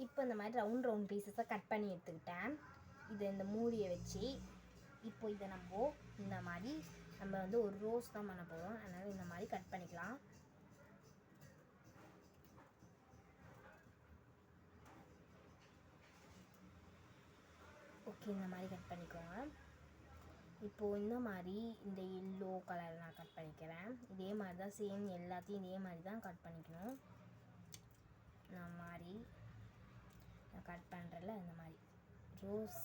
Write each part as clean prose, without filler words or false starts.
இப்போ இந்த மாதிரி ரவுண்ட் பீசஸாக கட் பண்ணி எடுத்துக்கிட்டேன். இதை இந்த மூடியை வச்சு இப்போ இதை இந்த மாதிரி நம்ம வந்து ஒரு ரோஸ் தான் பண்ண போகிறோம். அதனால் இந்த மாதிரி கட் பண்ணிக்கலாம். ஓகே, இந்த மாதிரி கட் பண்ணிக்கோங்க. இப்போது இந்த மாதிரி இந்த எல்லோ கலர் நான் கட் பண்ணிக்கிறேன். இதே மாதிரி தான் சேம் எல்லாத்தையும் இதே மாதிரி தான் கட் பண்ணிக்கணும். இந்த மாதிரி நான் கட் பண்ணுறல இந்த மாதிரி ரோஸ்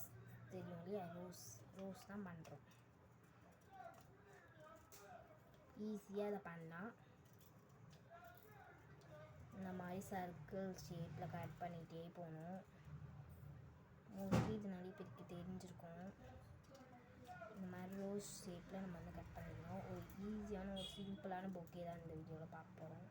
தெரியும் இல்லையா, ரோஸ் தான் பண்ணுறோம். ஈஸியாக அதை பண்ணலாம். இந்த மாதிரி சர்க்கிள் ஷேப்பில் கட் பண்ணிகிட்டே போகணும். மோஸ்ட்லி இது நிறைய பேருக்கு தெரிஞ்சிருக்கும். இந்த மாதிரி ரோஸ் ஷேப்பில் நம்ம வந்து கட் பண்ணிக்கணும். ஒரு ஈஸியான ஒரு சிம்பிளான பொக்கே தான் இந்த வீடியோவில் பார்க்க போகிறோம்.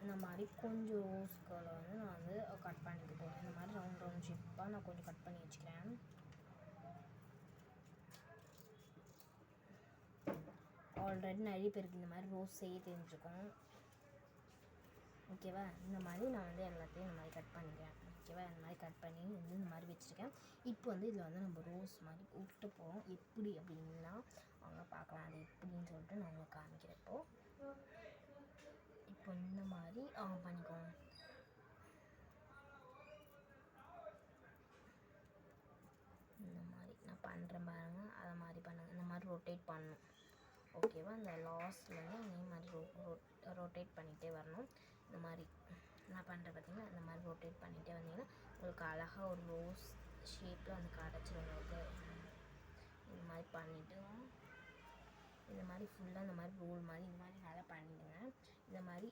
இந்த மாதிரி கொஞ்சம் ரோஸ்களை வந்து நான் வந்து கட் பண்ணிட்டு போகிறேன். இந்த மாதிரி ரவுண்ட் ஷேப்பாக நான் கொஞ்சம் கட் பண்ணி வச்சுக்கிறேன். ஆல்ரெடி நிறைய பேருக்கு இந்த மாதிரி ரோஸ் செய்ய தெரிஞ்சிருக்கும். ஓகேவா, இந்த மாதிரி நான் வந்து எல்லாத்தையும் இந்த மாதிரி கட் பண்ணிக்கிறேன். ஓகேவா, இந்த மாதிரி கட் பண்ணி வந்து இந்த மாதிரி வச்சுருக்கேன். இப்போ வந்து இதில் வந்து நம்ம ரோஸ் மாதிரி விட்டு போகிறோம். எப்படி அப்படின்னா அவங்க பார்க்கலாம் அது எப்படின்னு சொல்லிட்டு நான் உங்களுக்கு காமிக்கிறப்போ. இப்போ இந்த மாதிரி பண்ணிக்கோங்க. இந்த மாதிரி நான் பண்ணுறேன் பாருங்கள், அதை மாதிரி பண்ணுங்கள். இந்த மாதிரி ரொட்டேட் பண்ணணும். ஓகேவா, இந்த லாஸ்ட்லேருந்து இதே மாதிரி ரொட்டேட் பண்ணிகிட்டே வரணும். இந்த மாதிரி நான் பண்ணுறேன் பார்த்திங்கன்னா, இந்த மாதிரி ரொட்டேட் பண்ணிகிட்டே வந்தீங்கன்னா உங்களுக்கு அழகாக ஒரு ரோஸ் ஷேப்பில் வந்து கிடச்சிரும். உங்களுக்கு இந்த மாதிரி பண்ணிவிட்டு இந்த மாதிரி ஃபுல்லாக இந்த மாதிரி ரோல் மாதிரி இந்த மாதிரி நல்லா பண்ணிவிடுங்க. இந்த மாதிரி